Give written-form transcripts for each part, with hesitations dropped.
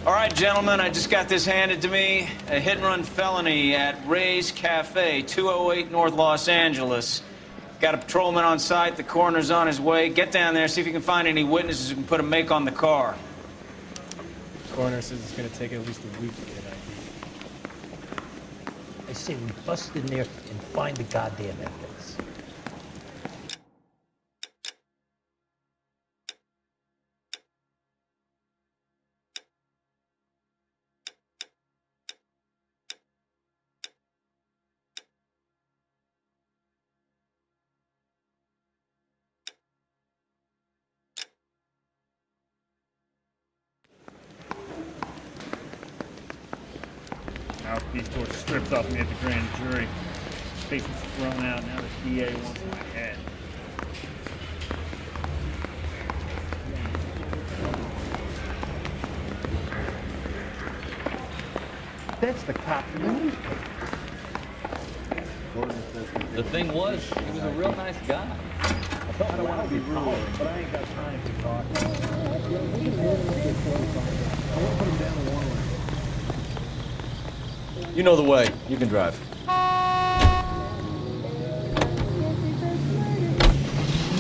All right, gentlemen, I just got this handed to me. A hit-and-run felony at Ray's Cafe, 208 North Los Angeles. Got a patrolman on site. The coroner's on his way. Get down there, see if you can find any witnesses who can put a make on the car. The coroner says it's going to take at least a week to get ID. I say we bust in there and find the goddamn evidence. Mouthpiece torch stripped off me at the grand jury. Face was thrown out. Now the DA wants my head. That's the cop from the newspaper. The thing was, he was a real nice guy. I don't want to be rude, but I ain't got time to talk. I want to put him down the one way. You know the way. You can drive.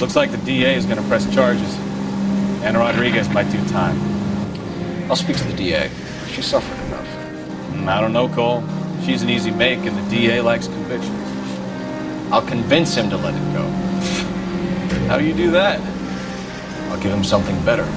Looks like the DA is going to press charges. Anna Rodriguez might do time. I'll speak to the DA. She suffered enough. I don't know, Cole. She's an easy make, and the DA likes convictions. I'll convince him to let it go. How do you do that? I'll give him something better.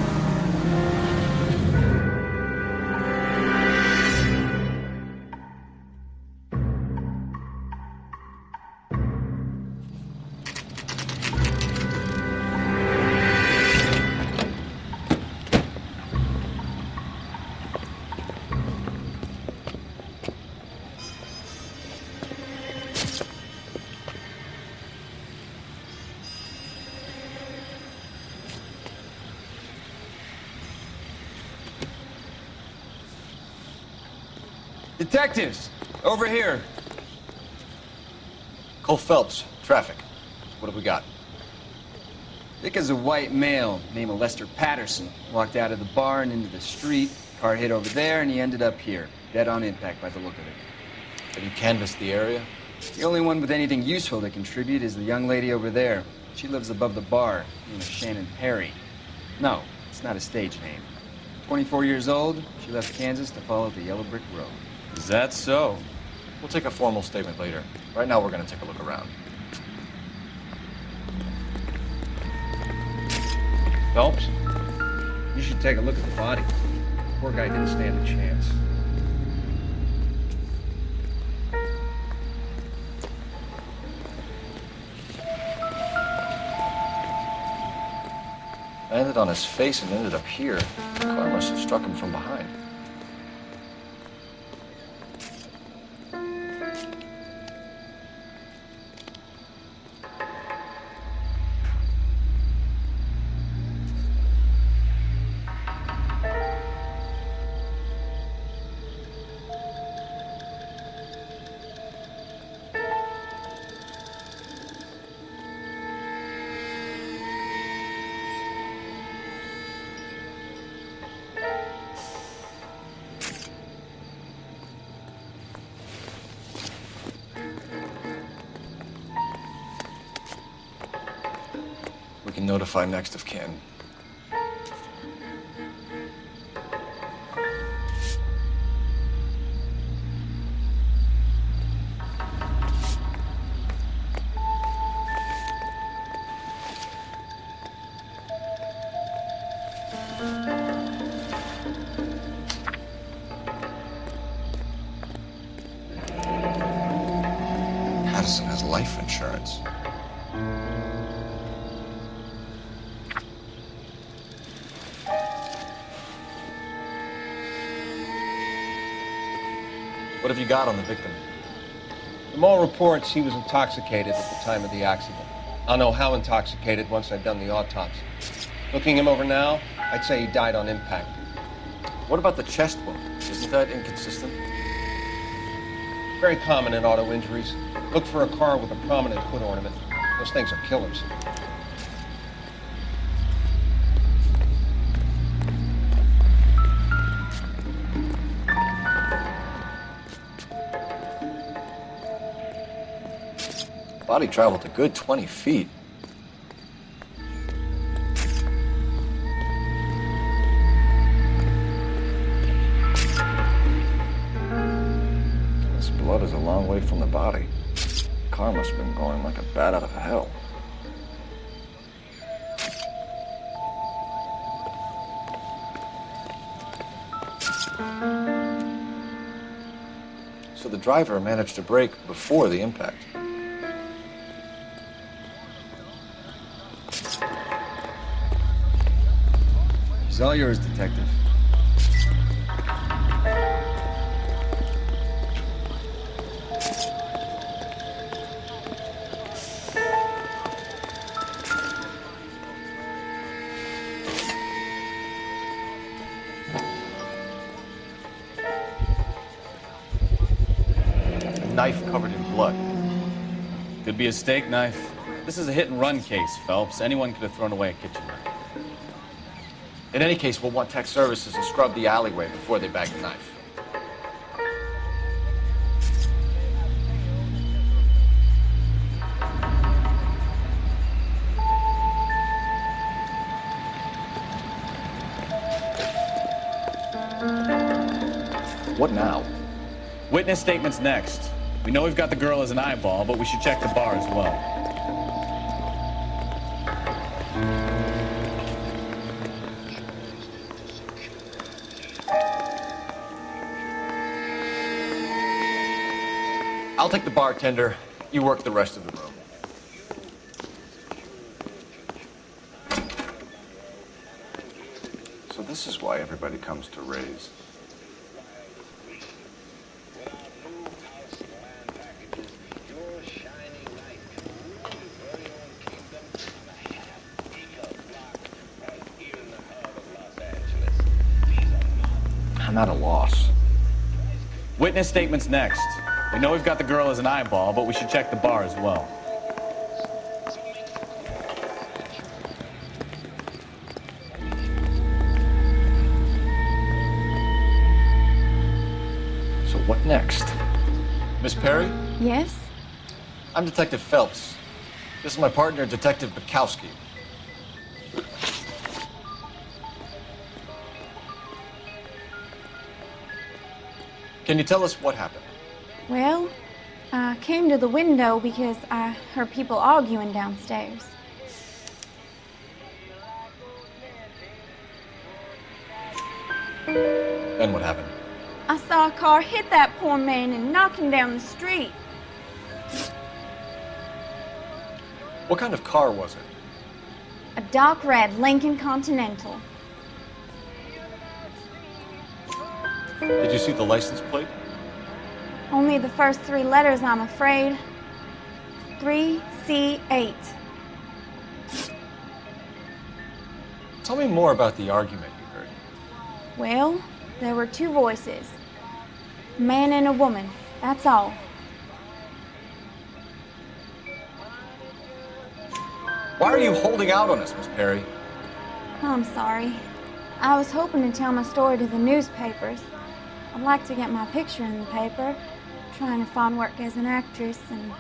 Detectives, over here. Cole Phelps, traffic. What have we got? Vic is a white male named Lester Patterson. Walked out of the bar and into the street. Car hit over there and he ended up here. Dead on impact by the look of it. Have you canvassed the area? The only one with anything useful to contribute is the young lady over there. She lives above the bar, named Shannon Perry. No, it's not a stage name. 24 years old, she left Kansas to follow the yellow brick road. Is that so? We'll take a formal statement later. Right now, we're going to take a look around. Phelps? You should take a look at the body. Poor guy didn't stand a chance. Landed on his face and ended up here. The car must have struck him from behind. We can notify next of kin. Patterson has life insurance. What have you got on the victim? From all reports, he was intoxicated at the time of the accident. I'll know how intoxicated once I've done the autopsy. Looking him over now, I'd say he died on impact. What about the chest wound? Isn't that inconsistent? Very common in auto injuries. Look for a car with a prominent hood ornament. Those things are killers. Body traveled a good 20 feet. This blood is a long way from the body. Car must have been going like a bat out of hell. So the driver managed to brake before the impact. He's all yours, Detective. A knife covered in blood. Could be a steak knife. This is a hit-and-run case, Phelps. Anyone could have thrown away a kitchen knife. In any case, we'll want tech services to scrub the alleyway before they bag the knife. What now? Witness statements next. We know we've got the girl as an eyeball, but we should check the bar as well. I'll take the bartender. You work the rest of the room. So this is why everybody comes to Ray's. I'm at a loss. Witness statements next. We know we've got the girl as an eyeball, but we should check the bar as well. So what next? Miss Perry? Yes? I'm Detective Phelps. This is my partner, Detective Bukowski. Can you tell us what happened? Well, I came to the window because I heard people arguing downstairs. Then what happened? I saw a car hit that poor man and knock him down the street. What kind of car was it? A dark red Lincoln Continental. Did you see the license plate? Only the first three letters, I'm afraid. 3C8. Tell me more about the argument you heard. Well, there were two voices. A man and a woman, that's all. Why are you holding out on us, Miss Perry? I'm sorry. I was hoping to tell my story to the newspapers. I'd like to get my picture in the paper. Trying to find work as an actress, and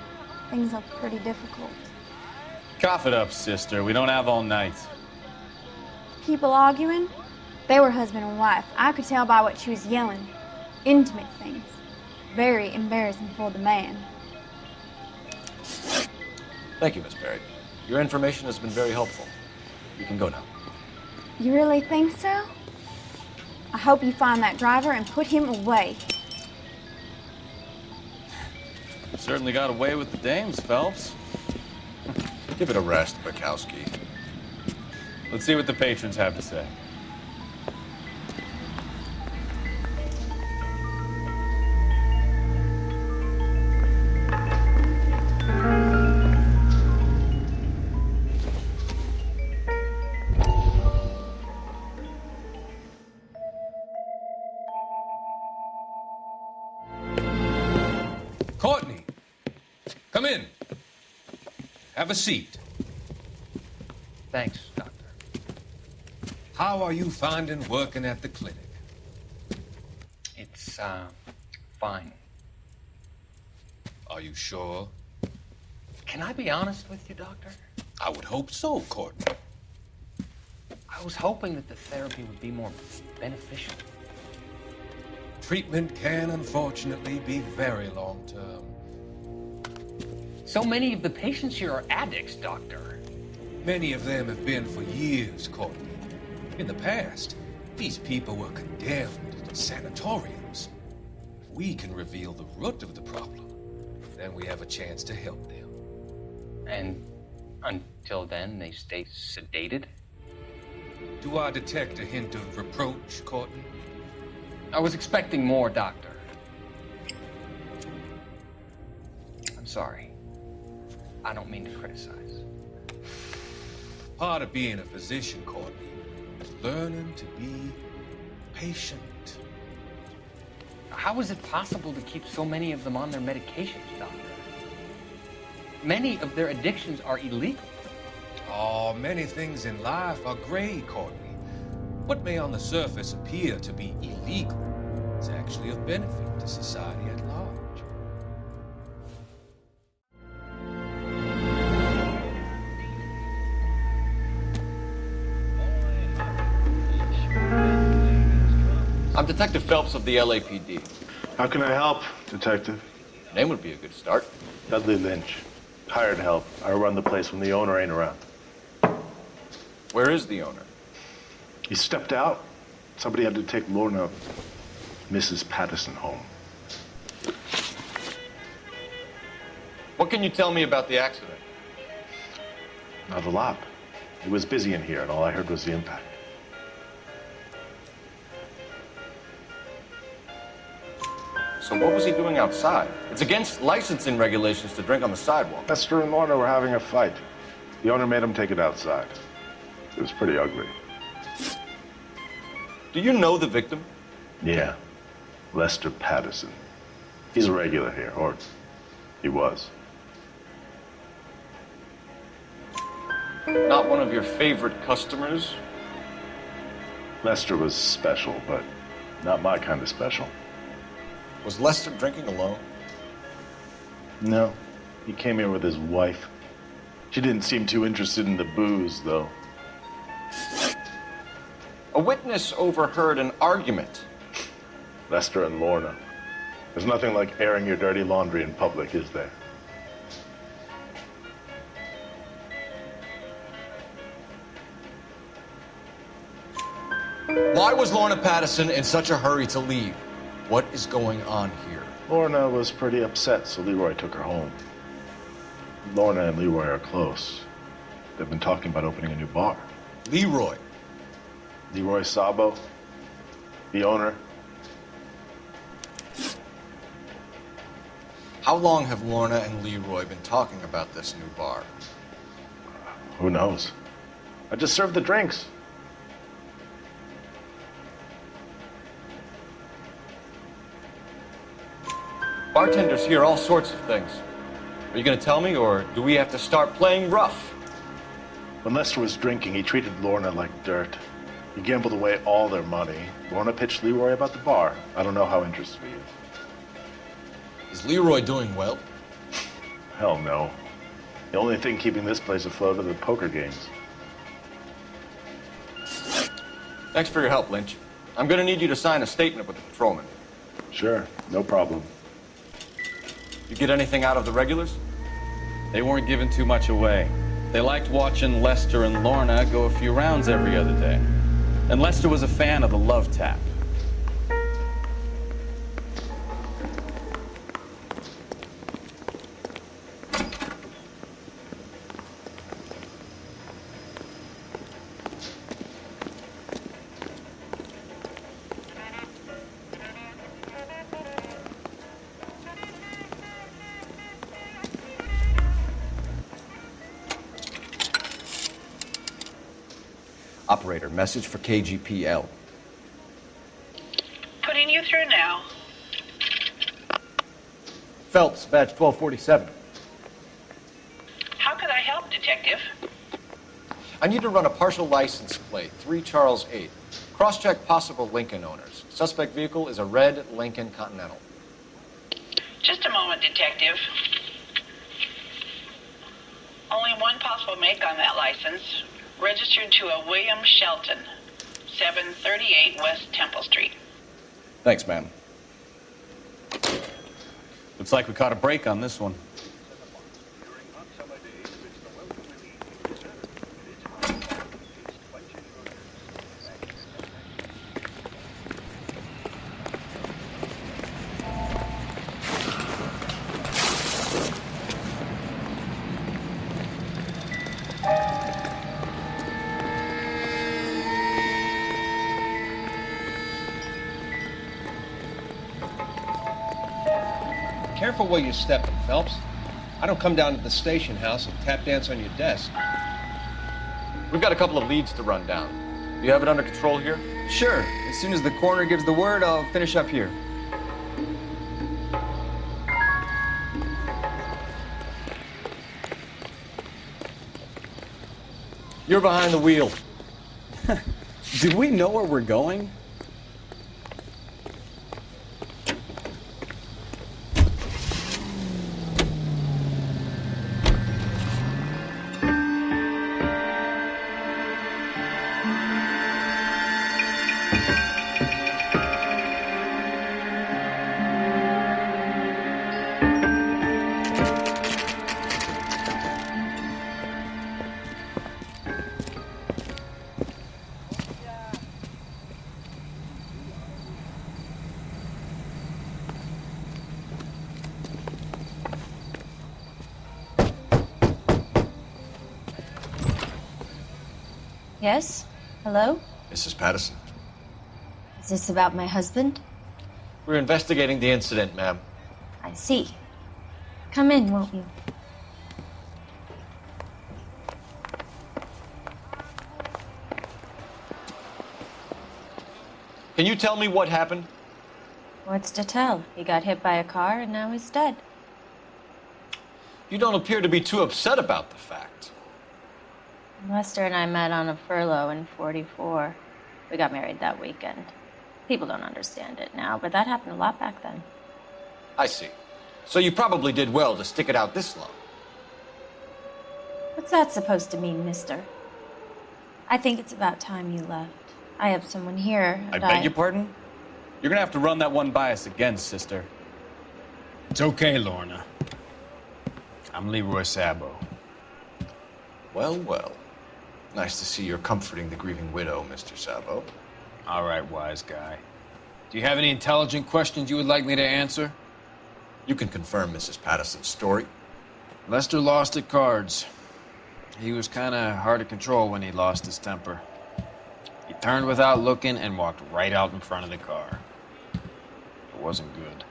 things are pretty difficult. Cough it up, sister. We don't have all night. People arguing? They were husband and wife. I could tell by what she was yelling. Intimate things. Very embarrassing for the man. Thank you, Miss Perry. Your information has been very helpful. You can go now. You really think so? I hope you find that driver and put him away. Certainly got away with the dames, Phelps. Give it a rest, Bukowski. Let's see what the patrons have to say. Courtney, come in. Have a seat. Thanks, Doctor. How are you finding working at the clinic? It's, fine. Are you sure? Can I be honest with you, Doctor? I would hope so, Courtney. I was hoping that the therapy would be more beneficial. Treatment can, unfortunately, be very long-term. So many of the patients here are addicts, Doctor. Many of them have been for years, Courtney. In the past, these people were condemned to sanatoriums. If we can reveal the root of the problem, then we have a chance to help them. And until then, they stay sedated? Do I detect a hint of reproach, Courtney? I was expecting more, Doctor. I'm sorry. I don't mean to criticize. Part of being a physician, Courtney, is learning to be patient. How is it possible to keep so many of them on their medications, Doctor? Many of their addictions are illegal. Oh, many things in life are gray, Courtney. What may on the surface appear to be illegal is actually of benefit to society at large. I'm Detective Phelps of the LAPD. How can I help, Detective? Name would be a good start. Dudley Lynch. Hired help. I run the place when the owner ain't around. Where is the owner? He stepped out. Somebody had to take Lorna, Mrs. Patterson, home. What can you tell me about the accident? Not a lot. He was busy in here, and all I heard was the impact. So what was he doing outside? It's against licensing regulations to drink on the sidewalk. Lester and Lorna were having a fight. The owner made him take it outside. It was pretty ugly. Do you know the victim? Yeah. Lester Patterson. He's a regular here, or he was. Not one of your favorite customers? Lester was special, but not my kind of special. Was Lester drinking alone? No. He came here with his wife. She didn't seem too interested in the booze, though. A witness overheard an argument. Lester and Lorna. There's nothing like airing your dirty laundry in public, is there? Why was Lorna Patterson in such a hurry to leave? What is going on here? Lorna was pretty upset, so Leroy took her home. Lorna and Leroy are close. They've been talking about opening a new bar. Leroy? Leroy Sabo, the owner. How long have Lorna and Leroy been talking about this new bar? Who knows? I just served the drinks. Bartenders hear all sorts of things. Are you going to tell me, or do we have to start playing rough? When Lester was drinking, he treated Lorna like dirt. He gambled away all their money. Lorna pitched Leroy about the bar. I don't know how interested he is. Is Leroy doing well? Hell no. The only thing keeping this place afloat are the poker games. Thanks for your help, Lynch. I'm going to need you to sign a statement with the patrolman. Sure, no problem. You get anything out of the regulars? They weren't giving too much away. They liked watching Lester and Lorna go a few rounds every other day. And Lester was a fan of the love tap. Operator, message for KGPL. Putting you through now. Phelps, badge 1247. How could I help, Detective? I need to run a partial license plate, 3 Charles 8. Cross-check possible Lincoln owners. Suspect vehicle is a red Lincoln Continental. Just a moment, Detective. Only one possible make on that license. Registered to a William Shelton, 738 West Temple Street. Thanks, ma'am. Looks like we caught a break on this one. Careful where you're stepping, Phelps. I don't come down to the station house and tap dance on your desk. We've got a couple of leads to run down. Do you have it under control here? Sure. As soon as the coroner gives the word, I'll finish up here. You're behind the wheel. Do we know where we're going? Yes? Hello? Mrs. Patterson. Is this about my husband? We're investigating the incident, ma'am. I see. Come in, won't you? Can you tell me what happened? What's to tell? He got hit by a car and now he's dead. You don't appear to be too upset about the fact. Lester and I met on a furlough in '44. We got married that weekend. People don't understand it now, but that happened a lot back then. I see. So you probably did well to stick it out this long. What's that supposed to mean, mister? I think it's about time you left. I have someone here. I beg your pardon? You're gonna have to run that one by us again, sister. It's okay, Lorna. I'm Leroy Sabo. Well, well. Nice to see you're comforting the grieving widow, Mr. Sabo. All right, wise guy. Do you have any intelligent questions you would like me to answer? You can confirm Mrs. Patterson's story. Lester lost at cards. He was kind of hard to control when he lost his temper. He turned without looking and walked right out in front of the car. It wasn't good.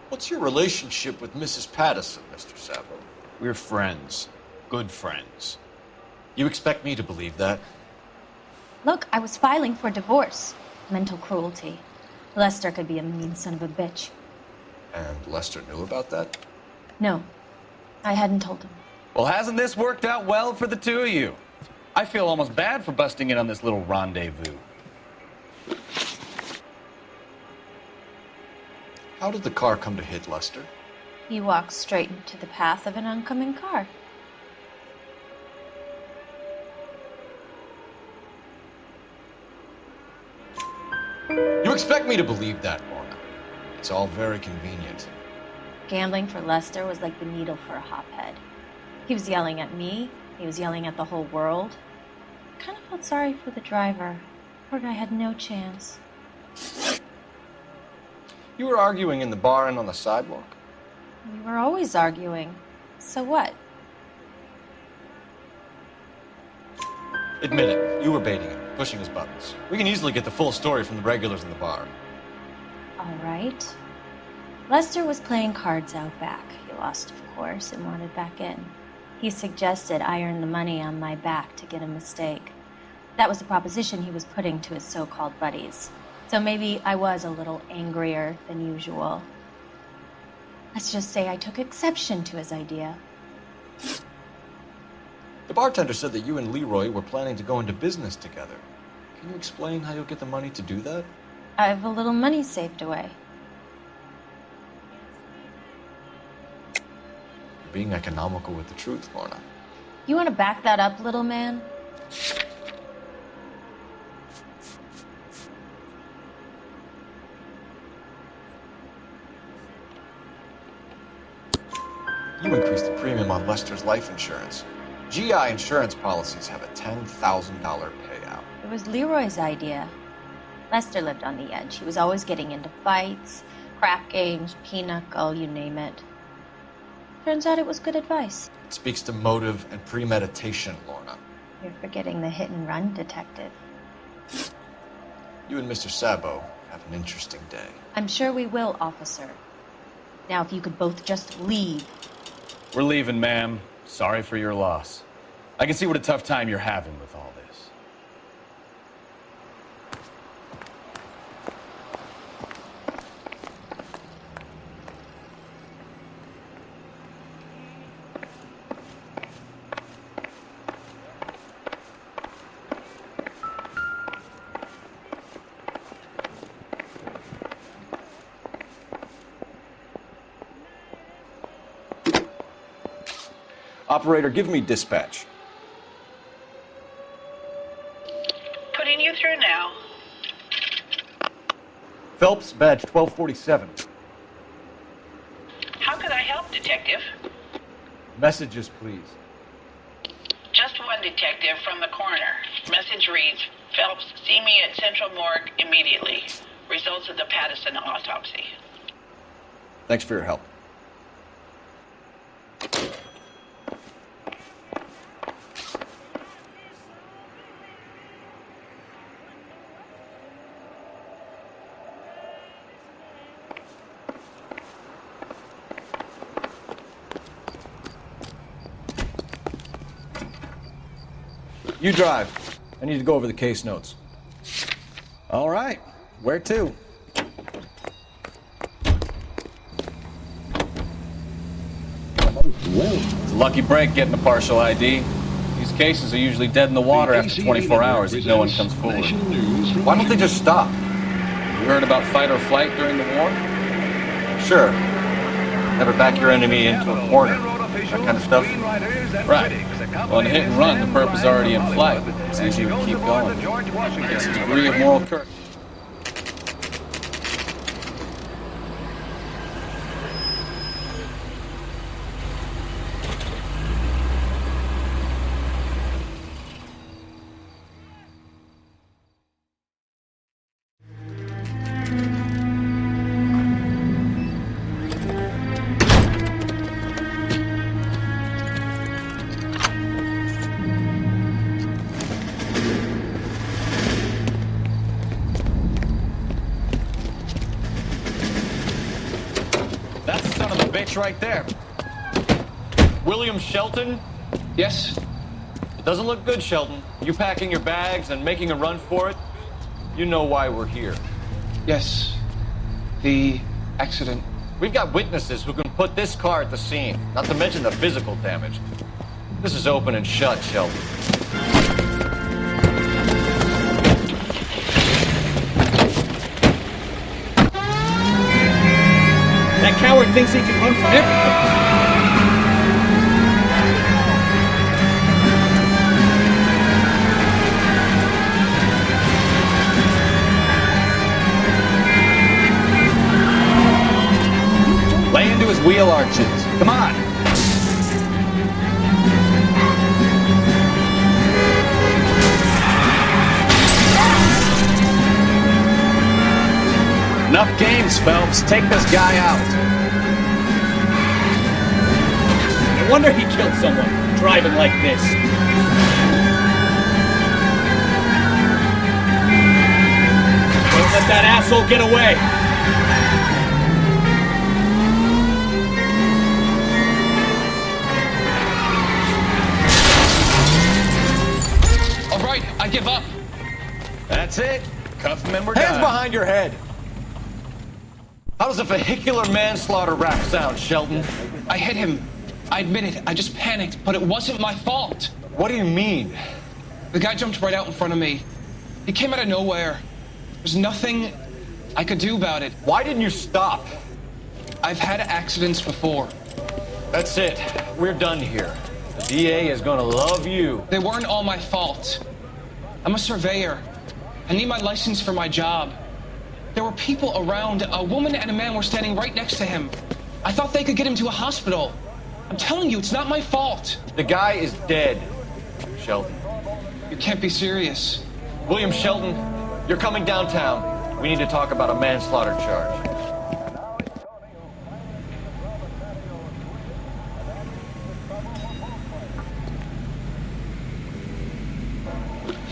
What's your relationship with Mrs. Patterson, Mr. Sabo? We're friends. Good friends. You expect me to believe that? Look, I was filing for divorce. Mental cruelty. Lester could be a mean son of a bitch. And Lester knew about that? No, I hadn't told him. Well, hasn't this worked out well for the two of you? I feel almost bad for busting in on this little rendezvous. How did the car come to hit Lester? He walked straight into the path of an oncoming car. You expect me to believe that, Lorna? It's all very convenient. Gambling for Lester was like the needle for a hophead. He was yelling at me. He was yelling at the whole world. I kind of felt sorry for the driver. Poor guy had no chance. You were arguing in the bar and on the sidewalk? We were always arguing. So what? Admit it, you were baiting him, pushing his buttons. We can easily get the full story from the regulars in the bar. All right. Lester was playing cards out back. He lost, of course, and wanted back in. He suggested I earn the money on my back to get a mistake. That was the proposition he was putting to his so-called buddies. So maybe I was a little angrier than usual. Let's just say I took exception to his idea. The bartender said that you and Leroy were planning to go into business together. Can you explain how you'll get the money to do that? I have a little money saved away. You're being economical with the truth, Lorna. You want to back that up, little man? You increased the premium on Lester's life insurance. GI insurance policies have a $10,000 payout. It was Leroy's idea. Lester lived on the edge. He was always getting into fights, crap games, pinochle, you name it. Turns out it was good advice. It speaks to motive and premeditation, Lorna. You're forgetting the hit and run detective. You and Mr. Sabo have an interesting day. I'm sure we will, officer. Now, if you could both just leave. We're leaving, ma'am. Sorry for your loss. I can see what a tough time you're having with all this. Operator, give me dispatch. Putting you through now. Phelps, badge 1247. How could I help, Detective? Messages, please. Just one detective from the coroner. Message reads, Phelps, see me at Central Morgue immediately. Results of the Pattison autopsy. Thanks for your help. You drive. I need to go over the case notes. All right. Where to? It's a lucky break getting a partial ID. These cases are usually dead in the water after 24 hours if no one comes forward. Why don't they just stop? You heard about fight or flight during the war? Sure. Never back your enemy into a corner. That kind of stuff. Right. Well, in hit and run, the perp is already in flight. It's easier to keep going. It's a degree of moral courage. Right there. William Shelton? Yes? It doesn't look good, Shelton. You packing your bags and making a run for it? You know why we're here. Yes. The accident. We've got witnesses who can put this car at the scene, not to mention the physical damage. This is open and shut, Shelton. That coward thinks he can run from everything. Lay into his wheel arches. Come on. Enough games, Phelps. Take this guy out. No wonder he killed someone driving like this. Don't let that asshole get away. All right, I give up. That's it. Cuff him and we're Hands done. behind your head. How does a vehicular manslaughter rap sound, Shelton? I hit him. I admit it. I just panicked, but it wasn't my fault. What do you mean? The guy jumped right out in front of me. He came out of nowhere. There's nothing I could do about it. Why didn't you stop? I've had accidents before. That's it. We're done here. The DA is gonna love you. They weren't all my fault. I'm a surveyor. I need my license for my job. There were people around. A woman and a man were standing right next to him. I thought they could get him to a hospital. I'm telling you, it's not my fault. The guy is dead, Sheldon. You can't be serious. William Sheldon, you're coming downtown. We need to talk about a manslaughter charge.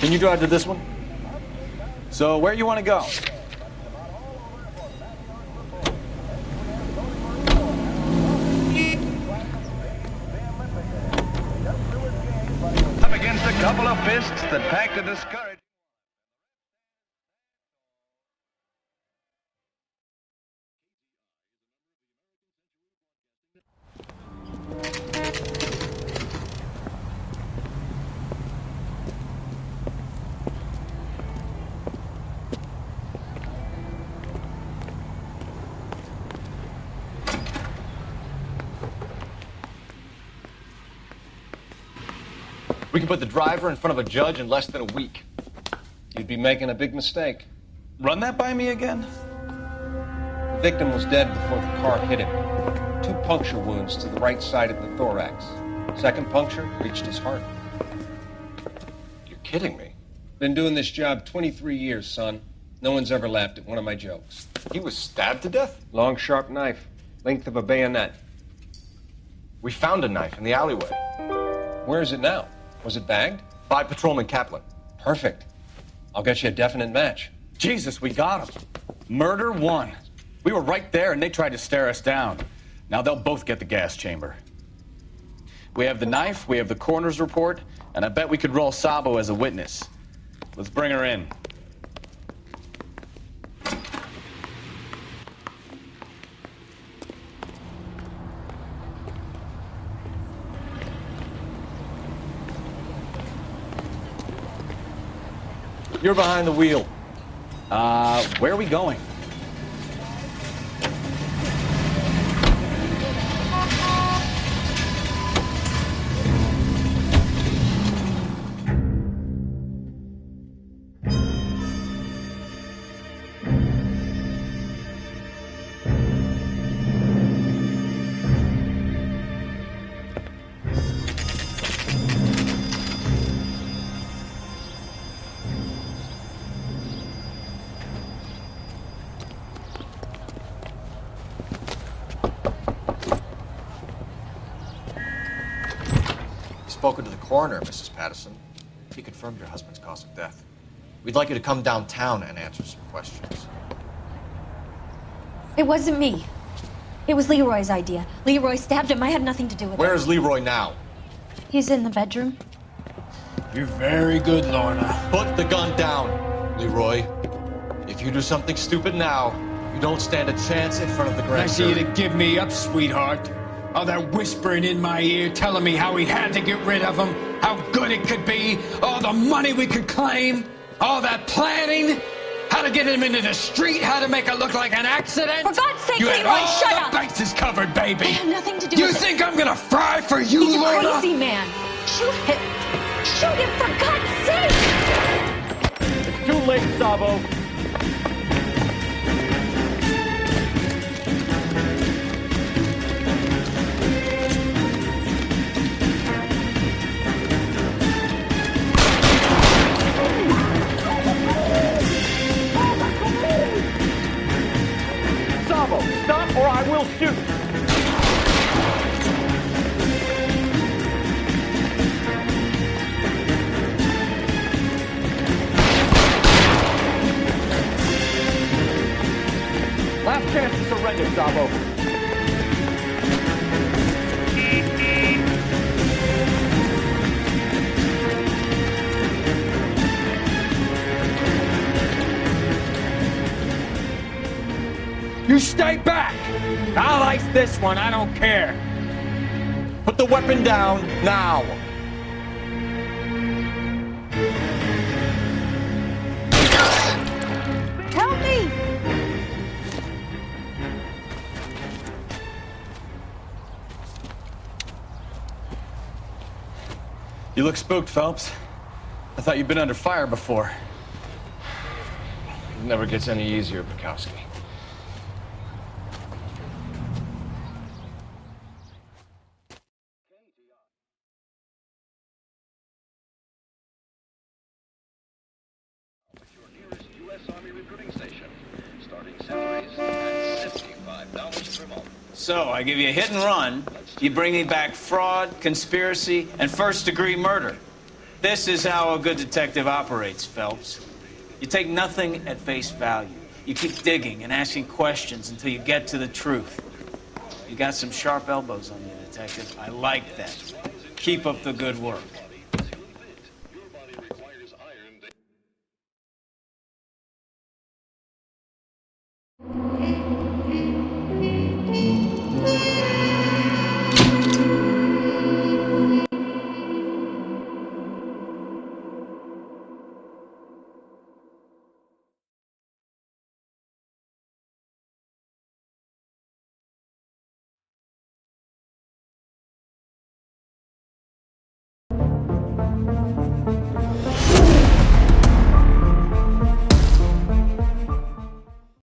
Can you drive to this one? So where you want to go? Up against a couple of fists that pack to discourage. We can put the driver in front of a judge in less than a week. You'd be making a big mistake. Run that by me again? The victim was dead before the car hit him. 2 puncture wounds to the right side of the thorax. Second puncture reached his heart. You're kidding me. Been doing this job 23 years, son. No one's ever laughed at one of my jokes. He was stabbed to death? Long, sharp knife. Length of a bayonet. We found a knife in the alleyway. Where is it now? Was it bagged? By Patrolman Kaplan. Perfect. I'll get you a definite match. Jesus, we got him. Murder 1. We were right there and they tried to stare us down. Now they'll both get the gas chamber. We have the knife, we have the coroner's report, and I bet we could roll Sabo as a witness. Let's bring her in. You're behind the wheel. Where are we going? Spoken to the coroner, Mrs. Patterson. He confirmed your husband's cause of death. We'd like you to come downtown and answer some questions. It wasn't me. It was Leroy's idea. Leroy stabbed him. I had nothing to do with it. Where is Leroy now? He's in the bedroom. You're very good, Lorna. Put the gun down, Leroy. If you do something stupid now, you don't stand a chance in front of the grand Nice of you jury. to give me up, sweetheart. All that whispering in my ear, telling me how we had to get rid of him, how good it could be, all the money we could claim, all that planning, how to get him into the street, how to make it look like an accident. For God's sake, you had Leroy, all shut the up! bases covered, baby. I had nothing to do You with it. think I'm gonna fry for you, He's Lorna? a crazy man. Shoot him! Shoot him, for God's sake! It's too late, Sabo. Sabo, stop or I will shoot. Last chance to surrender, Sabo. You stay back! I'll ice this one, I don't care. Put the weapon down now. Help me! You look spooked, Phelps. I thought you'd been under fire before. It never gets any easier, Bukowski. So, I give you a hit and run, you bring me back fraud, conspiracy, and first-degree murder. This is how a good detective operates, Phelps. You take nothing at face value. You keep digging and asking questions until you get to the truth. You got some sharp elbows on you, detective. I like that. Keep up the good work.